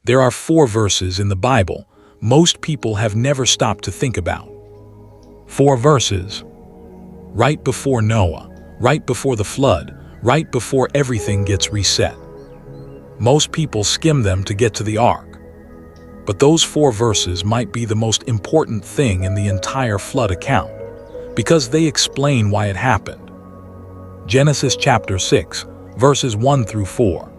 There are 4 verses in the Bible most people have never stopped to think about. 4 verses. Right before Noah, right before the flood, right before everything gets reset. Most people skim them to get to the ark. But those 4 verses might be the most important thing in the entire flood account, because they explain why it happened. Genesis chapter 6, verses 1 through 4.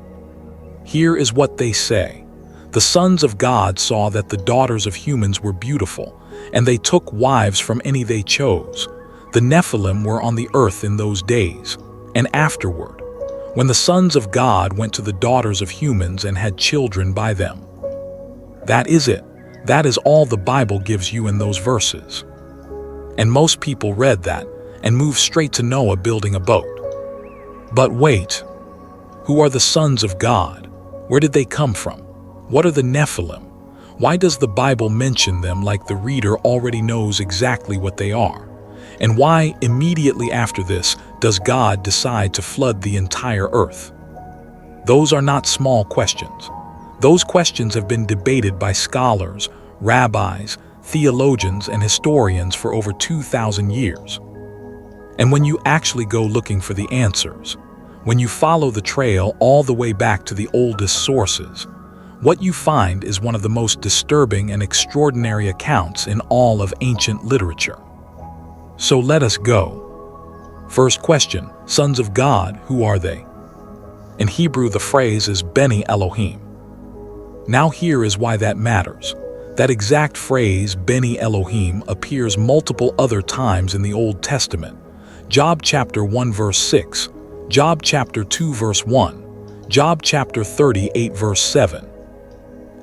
Here is what they say. The sons of God saw that the daughters of humans were beautiful, and they took wives from any they chose. The Nephilim were on the earth in those days, and afterward, when the sons of God went to the daughters of humans and had children by them. That is it. That is all the Bible gives you in those verses. And most people read that and moved straight to Noah building a boat. But wait, who are the sons of God? Where did they come from? What are the Nephilim? Why does the Bible mention them like the reader already knows exactly what they are? And why, immediately after this, does God decide to flood the entire earth? Those are not small questions. Those questions have been debated by scholars, rabbis, theologians, and historians for over 2,000 years. And when you actually go looking for the answers, when you follow the trail all the way back to the oldest sources, what you find is one of the most disturbing and extraordinary accounts in all of ancient literature. So let us go. First question, sons of God, who are they? In Hebrew, the phrase is Bene Elohim. Now here is why that matters. That exact phrase, Bene Elohim, appears multiple other times in the Old Testament. Job chapter 1 verse 6, Job chapter 2 verse 1, Job chapter 38 verse 7.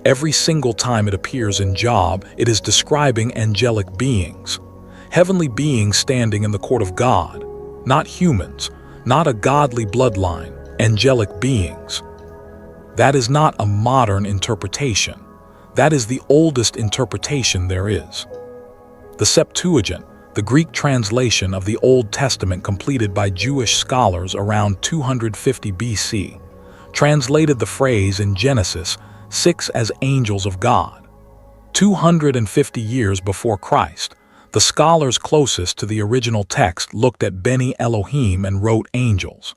Every single time it appears in Job, it is describing angelic beings, heavenly beings standing in the court of God, not humans, not a godly bloodline, angelic beings. That is not a modern interpretation. That is the oldest interpretation there is. The Septuagint, the Greek translation of the Old Testament completed by Jewish scholars around 250 BC, translated the phrase in Genesis 6 as angels of God. 250 years before Christ, the scholars closest to the original text looked at Bene Elohim and wrote angels.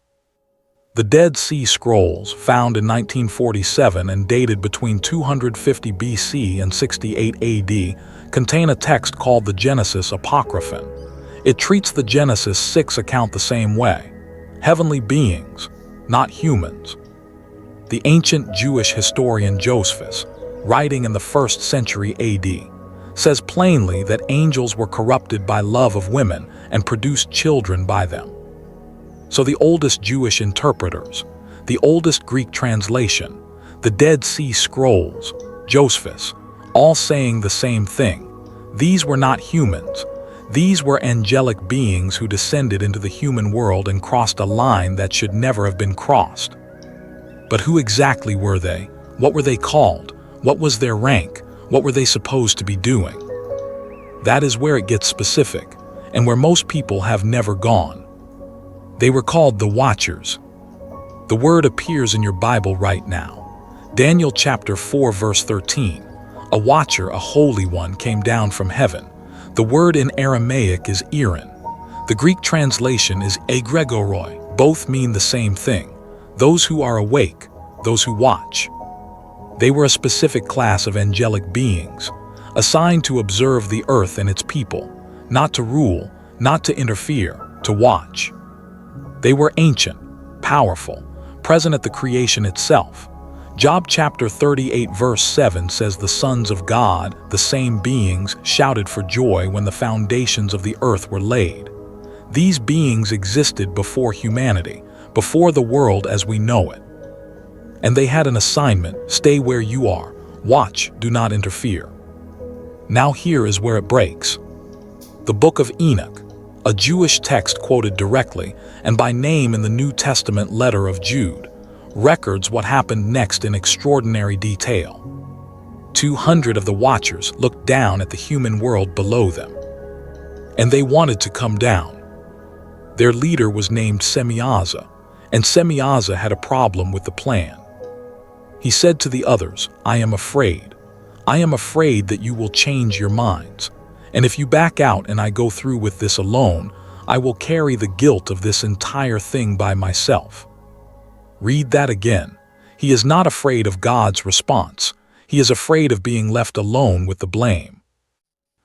The Dead Sea Scrolls, found in 1947 and dated between 250 BC and 68 AD, contain a text called the Genesis Apocryphon. It treats the Genesis 6 account the same way. Heavenly beings, not humans. The ancient Jewish historian Josephus, writing in the 1st century AD, says plainly that angels were corrupted by love of women and produced children by them. So the oldest Jewish interpreters, the oldest Greek translation, the Dead Sea Scrolls, Josephus, all saying the same thing. These were not humans. These were angelic beings who descended into the human world and crossed a line that should never have been crossed. But who exactly were they? What were they called? What was their rank? What were they supposed to be doing? That is where it gets specific, and where most people have never gone. They were called the Watchers. The word appears in your Bible right now. Daniel chapter 4 verse 13. A watcher, a holy one, came down from heaven. The word in Aramaic is Irin. The Greek translation is egregoroi. Both mean the same thing. Those who are awake, those who watch. They were a specific class of angelic beings, assigned to observe the earth and its people, not to rule, not to interfere, to watch. They were ancient, powerful, present at the creation itself. Job chapter 38 verse 7 says the sons of God, the same beings, shouted for joy when the foundations of the earth were laid. These beings existed before humanity, before the world as we know it. And they had an assignment: stay where you are, watch, do not interfere. Now here is where it breaks. The Book of Enoch, a Jewish text quoted directly and by name in the New Testament letter of Jude, records what happened next in extraordinary detail. 200 of the watchers looked down at the human world below them, and they wanted to come down. Their leader was named Semyaza, and Semyaza had a problem with the plan. He said to the others, I am afraid. I am afraid that you will change your minds. And if you back out and I go through with this alone, I will carry the guilt of this entire thing by myself. Read that again. He is not afraid of God's response. He is afraid of being left alone with the blame.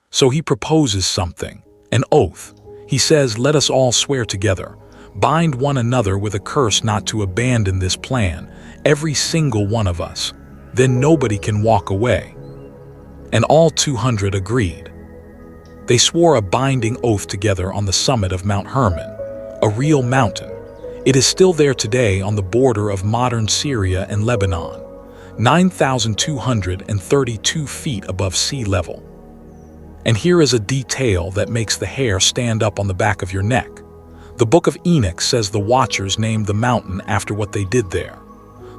So he proposes something, an oath. He says, let us all swear together, bind one another with a curse not to abandon this plan, every single one of us. Then nobody can walk away. And all 200 agreed. They swore a binding oath together on the summit of Mount Hermon, a real mountain. It is still there today on the border of modern Syria and Lebanon, 9,232 feet above sea level. And here is a detail that makes the hair stand up on the back of your neck. The Book of Enoch says the watchers named the mountain after what they did there.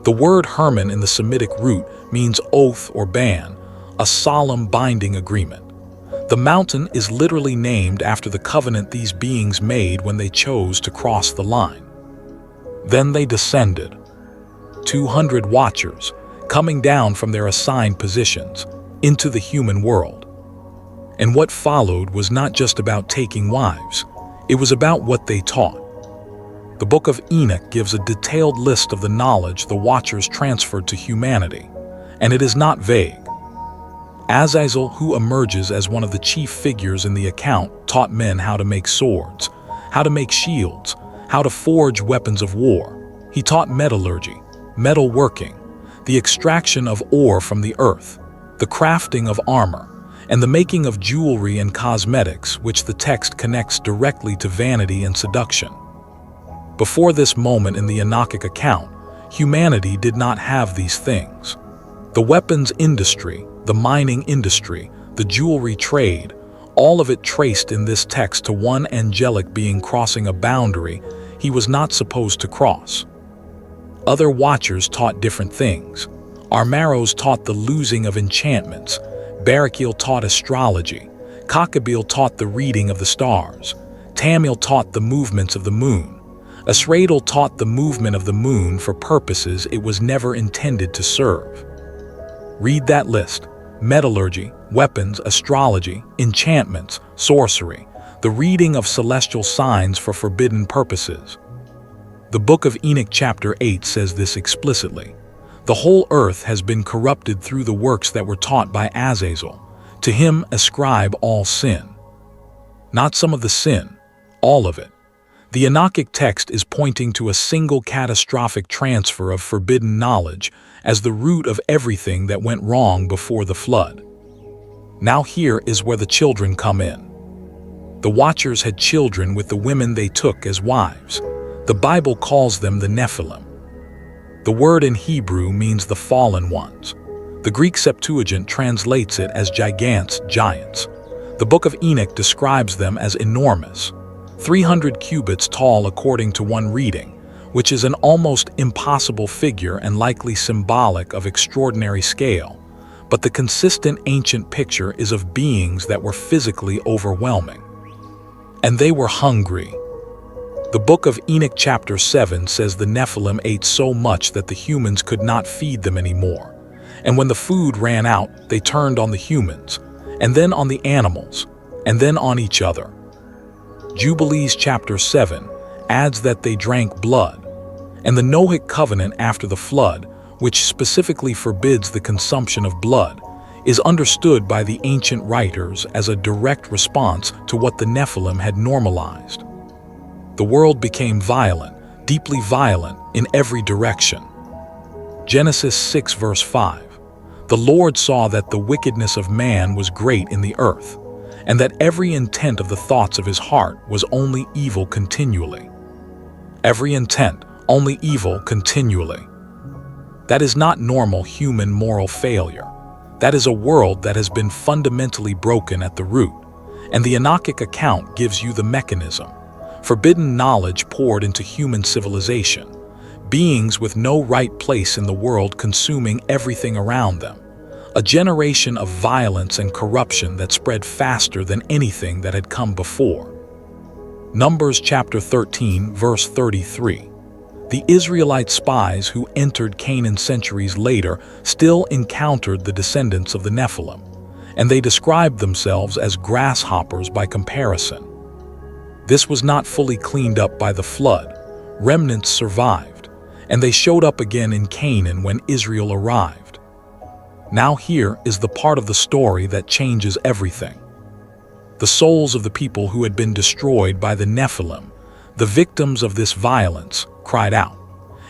The word Hermon in the Semitic root means oath or ban, a solemn binding agreement. The mountain is literally named after the covenant these beings made when they chose to cross the line. Then they descended, 200 watchers, coming down from their assigned positions, into the human world. And what followed was not just about taking wives, it was about what they taught. The Book of Enoch gives a detailed list of the knowledge the watchers transferred to humanity, and it is not vague. Azazel, who emerges as one of the chief figures in the account, taught men how to make swords, how to make shields, how to forge weapons of war. He taught metallurgy, metal working, the extraction of ore from the earth, the crafting of armor, and the making of jewelry and cosmetics, which the text connects directly to vanity and seduction. Before this moment in the Enochic account, humanity did not have these things. The weapons industry, the mining industry, the jewelry trade, all of it traced in this text to one angelic being crossing a boundary he was not supposed to cross. Other watchers taught different things. Armaros taught the losing of enchantments, Barakiel taught astrology, Kakabil taught the reading of the stars, Tamil taught the movements of the moon, Asradel taught the movement of the moon for purposes it was never intended to serve. Read that list: metallurgy, weapons, astrology, enchantments, sorcery, the reading of celestial signs for forbidden purposes. The Book of Enoch chapter 8 says this explicitly. The whole earth has been corrupted through the works that were taught by Azazel. To him ascribe all sin. Not some of the sin, all of it. The Enochic text is pointing to a single catastrophic transfer of forbidden knowledge as the root of everything that went wrong before the flood. Now here is where the children come in. The watchers had children with the women they took as wives. The Bible calls them the Nephilim. The word in Hebrew means the fallen ones. The Greek Septuagint translates it as gigantes, giants. The Book of Enoch describes them as enormous, 300 cubits tall according to one reading, which is an almost impossible figure and likely symbolic of extraordinary scale. But the consistent ancient picture is of beings that were physically overwhelming. And they were hungry. The Book of Enoch chapter 7 says the Nephilim ate so much that the humans could not feed them anymore. And when the food ran out, they turned on the humans, and then on the animals, and then on each other. Jubilees chapter 7 adds that they drank blood, and the Noahic covenant after the flood, which specifically forbids the consumption of blood, is understood by the ancient writers as a direct response to what the Nephilim had normalized. The world became violent, deeply violent, in every direction. Genesis 6 verse 5. The Lord saw that the wickedness of man was great in the earth, and that every intent of the thoughts of his heart was only evil continually. Every intent, only evil continually. That is not normal human moral failure. That is a world that has been fundamentally broken at the root, and the Enochic account gives you the mechanism. Forbidden knowledge poured into human civilization, beings with no right place in the world consuming everything around them, a generation of violence and corruption that spread faster than anything that had come before. Numbers chapter 13 verse 33. The Israelite spies who entered Canaan centuries later still encountered the descendants of the Nephilim, and they described themselves as grasshoppers by comparison. This was not fully cleaned up by the flood. Remnants survived, and they showed up again in Canaan when Israel arrived. Now here is the part of the story that changes everything. The souls of the people who had been destroyed by the Nephilim, the victims of this violence, cried out,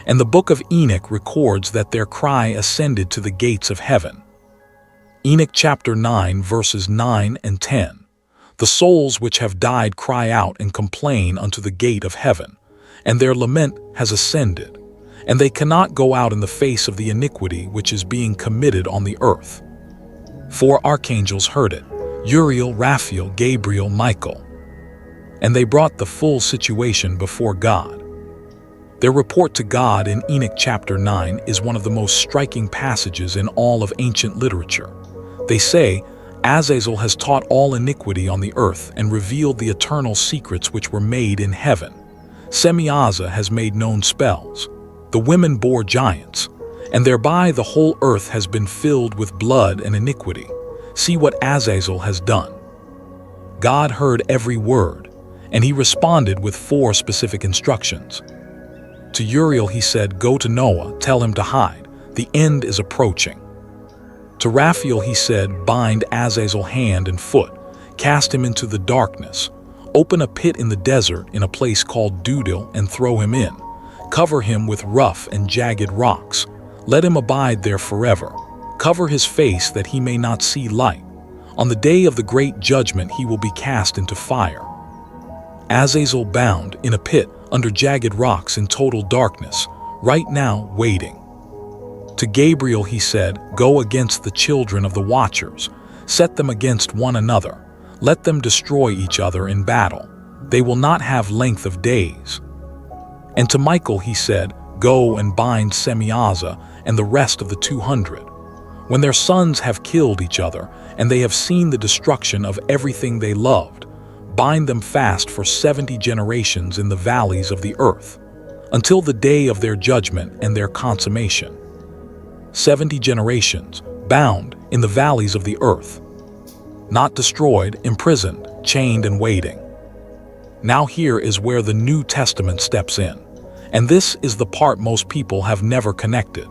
and the Book of Enoch records that their cry ascended to the gates of heaven. Enoch chapter 9 verses 9 and 10. The souls which have died cry out and complain unto the gate of heaven, and their lament has ascended, and they cannot go out in the face of the iniquity which is being committed on the earth. 4 archangels heard it, Uriel, Raphael, Gabriel, Michael, and they brought the full situation before God. Their report to God in Enoch chapter 9 is one of the most striking passages in all of ancient literature. They say, Azazel has taught all iniquity on the earth and revealed the eternal secrets which were made in heaven. Semiaza has made known spells. The women bore giants, and thereby the whole earth has been filled with blood and iniquity. See what Azazel has done. God heard every word, and he responded with 4 specific instructions. To Uriel he said, Go to Noah, tell him to hide. The end is approaching. To Raphael he said, Bind Azazel hand and foot, cast him into the darkness, open a pit in the desert in a place called Dudil and throw him in. Cover him with rough and jagged rocks. Let him abide there forever. Cover his face that he may not see light. On the day of the great judgment he will be cast into fire. Azazel bound in a pit under jagged rocks in total darkness, right now waiting. To Gabriel he said, Go against the children of the watchers, set them against one another, let them destroy each other in battle. They will not have length of days. And to Michael he said, Go and bind Semiaza and the rest of the 200. When their sons have killed each other, and they have seen the destruction of everything they loved, bind them fast for 70 generations in the valleys of the earth, until the day of their judgment and their consummation. 70 generations, bound in the valleys of the earth. Not destroyed, imprisoned, chained and waiting. Now here is where the New Testament steps in, and this is the part most people have never connected.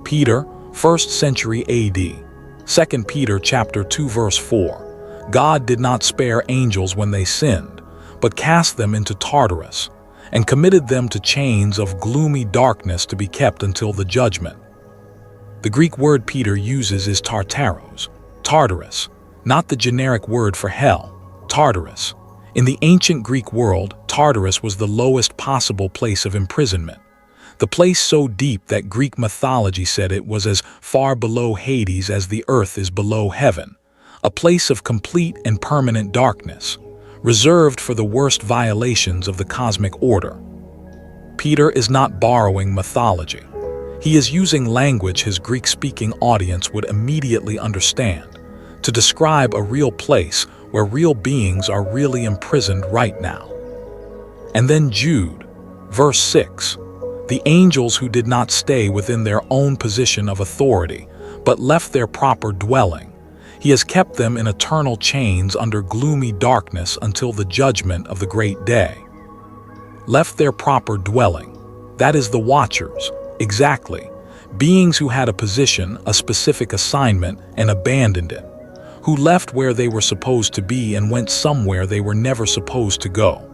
Peter, 1st century AD, 2 Peter chapter 2 verse 4. God did not spare angels when they sinned, but cast them into Tartarus, and committed them to chains of gloomy darkness to be kept until the judgment. The Greek word Peter uses is Tartaros, Tartarus, not the generic word for hell, Tartarus. In the ancient Greek world, Tartarus was the lowest possible place of imprisonment. The place so deep that Greek mythology said it was as far below Hades as the earth is below heaven, a place of complete and permanent darkness, reserved for the worst violations of the cosmic order. Peter is not borrowing mythology. He is using language his Greek-speaking audience would immediately understand to describe a real place where real beings are really imprisoned right now. And then Jude, verse 6. The angels who did not stay within their own position of authority, but left their proper dwelling, he has kept them in eternal chains under gloomy darkness until the judgment of the great day. Left their proper dwelling, that is the watchers, exactly, beings who had a position, a specific assignment, and abandoned it, who left where they were supposed to be and went somewhere they were never supposed to go.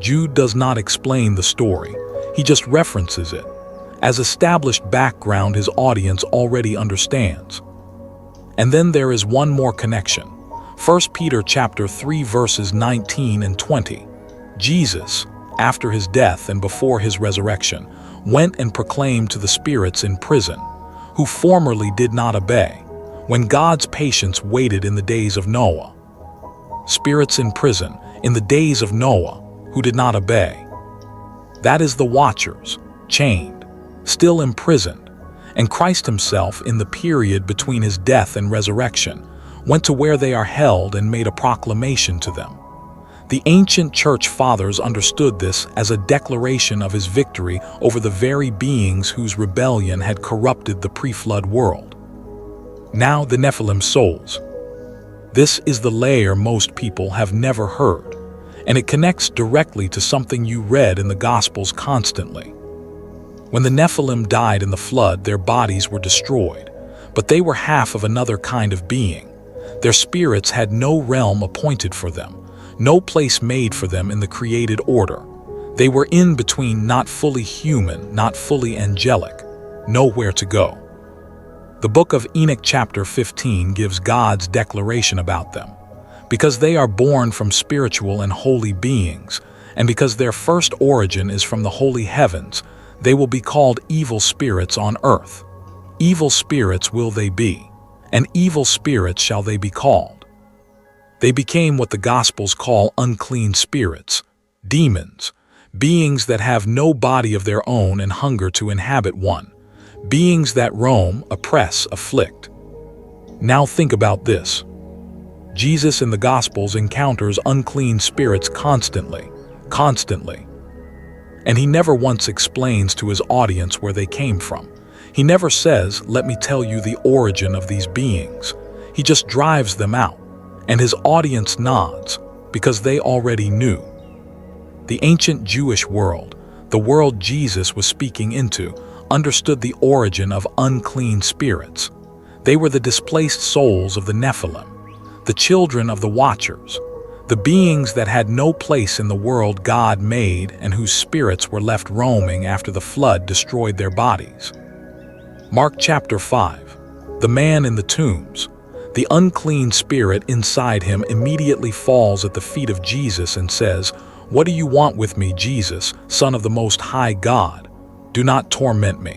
Jude does not explain the story. He just references it, as established background his audience already understands. And then there is one more connection. 1 Peter chapter 3 verses 19 and 20. Jesus, after his death and before his resurrection, went and proclaimed to the spirits in prison, who formerly did not obey, when God's patience waited in the days of Noah. Spirits in prison, in the days of Noah, who did not obey. That is the watchers, chained, still imprisoned, and Christ himself in the period between his death and resurrection went to where they are held and made a proclamation to them. The ancient church fathers understood this as a declaration of his victory over the very beings whose rebellion had corrupted the pre-flood world. Now the Nephilim souls. This is the layer most people have never heard, and it connects directly to something you read in the Gospels constantly. When the Nephilim died in the flood, their bodies were destroyed, but they were half of another kind of being. Their spirits had no realm appointed for them, no place made for them in the created order. They were in between, not fully human, not fully angelic, nowhere to go. The Book of Enoch chapter 15 gives God's declaration about them. Because they are born from spiritual and holy beings, and because their first origin is from the holy heavens, they will be called evil spirits on earth. Evil spirits will they be, and evil spirits shall they be called. They became what the Gospels call unclean spirits, demons, beings that have no body of their own and hunger to inhabit one, beings that roam, oppress, afflict. Now think about this. Jesus in the Gospels encounters unclean spirits constantly. And he never once explains to his audience where they came from. He never says, "Let me tell you the origin of these beings." He just drives them out. And his audience nods, because they already knew. The ancient Jewish world, the world Jesus was speaking into, understood the origin of unclean spirits. They were the displaced souls of the Nephilim, the children of the Watchers, the beings that had no place in the world God made and whose spirits were left roaming after the flood destroyed their bodies. Mark chapter 5, the man in the tombs. The unclean spirit inside him immediately falls at the feet of Jesus and says, "What do you want with me, Jesus, Son of the Most High God? Do not torment me."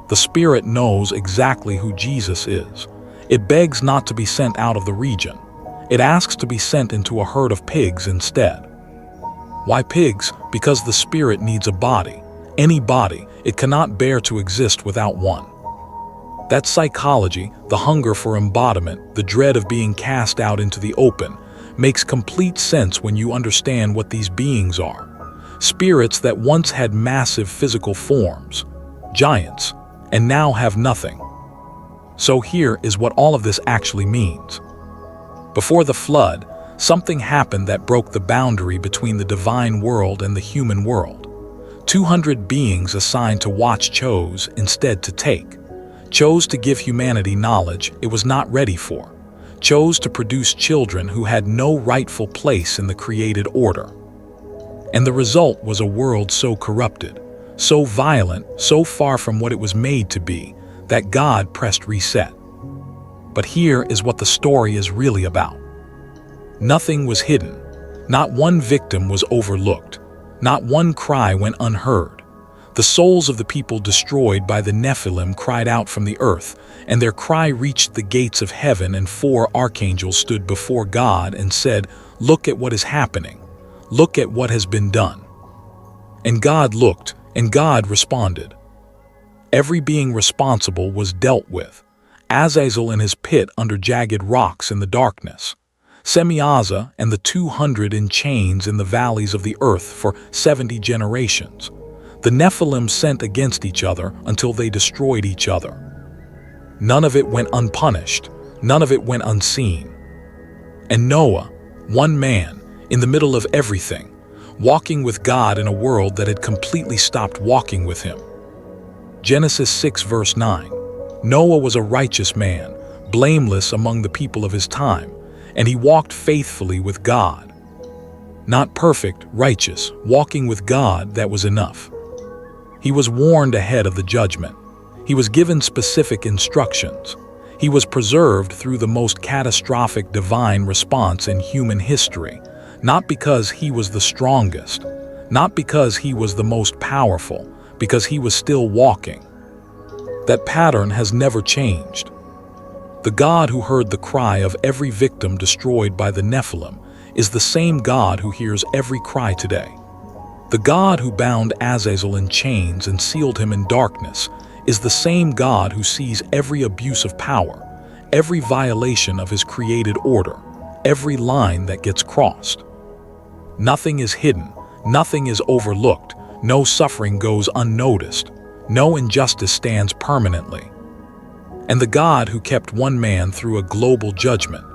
The spirit knows exactly who Jesus is. It begs not to be sent out of the region. It asks to be sent into a herd of pigs instead. Why pigs? Because the spirit needs a body. Any body. It cannot bear to exist without one. That psychology, the hunger for embodiment, the dread of being cast out into the open, makes complete sense when you understand what these beings are. Spirits that once had massive physical forms, giants, and now have nothing. So here is what all of this actually means. Before the flood, something happened that broke the boundary between the divine world and the human world. 200 beings assigned to watch chose instead to take. Chose to give humanity knowledge it was not ready for, chose to produce children who had no rightful place in the created order. And the result was a world so corrupted, so violent, so far from what it was made to be, that God pressed reset. But here is what the story is really about. Nothing was hidden. Not one victim was overlooked. Not one cry went unheard. The souls of the people destroyed by the Nephilim cried out from the earth, and their cry reached the gates of heaven, and 4 archangels stood before God and said, "Look at what is happening. Look at what has been done." And God looked, and God responded. Every being responsible was dealt with. Azazel in his pit under jagged rocks in the darkness. Semiaza and the 200 in chains in the valleys of the earth for 70 generations. The Nephilim sent against each other until they destroyed each other. None of it went unpunished. None of it went unseen. And Noah, one man, in the middle of everything, walking with God in a world that had completely stopped walking with him. Genesis 6 verse 9. Noah was a righteous man, blameless among the people of his time, and he walked faithfully with God. Not perfect, righteous, walking with God, that was enough. He was warned ahead of the judgment. He was given specific instructions. He was preserved through the most catastrophic divine response in human history, not because he was the strongest, not because he was the most powerful, because he was still walking. That pattern has never changed. The God who heard the cry of every victim destroyed by the Nephilim is the same God who hears every cry today. The God who bound Azazel in chains and sealed him in darkness is the same God who sees every abuse of power, every violation of his created order, every line that gets crossed. Nothing is hidden, nothing is overlooked, no suffering goes unnoticed, no injustice stands permanently. And the God who kept one man through a global judgment,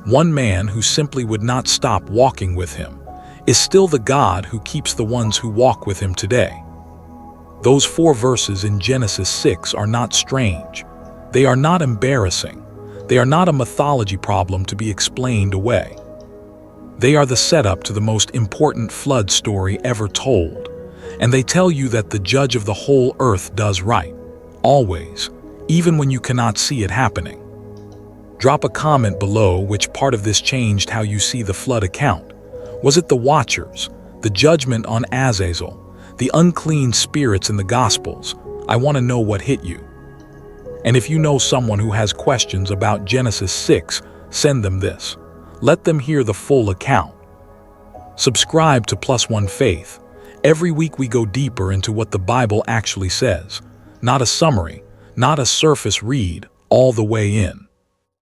one man who simply would not stop walking with him, is still the God who keeps the ones who walk with him today. Those 4 verses in Genesis 6 are not strange. They are not embarrassing. They are not a mythology problem to be explained away. They are the setup to the most important flood story ever told, and they tell you that the judge of the whole earth does right, always, even when you cannot see it happening. Drop a comment below which part of this changed how you see the flood account. Was it the Watchers, the judgment on Azazel, the unclean spirits in the Gospels? I want to know what hit you. And if you know someone who has questions about Genesis 6, send them this. Let them hear the full account. Subscribe to +1 Faith. Every week we go deeper into what the Bible actually says. Not a summary, not a surface read, all the way in.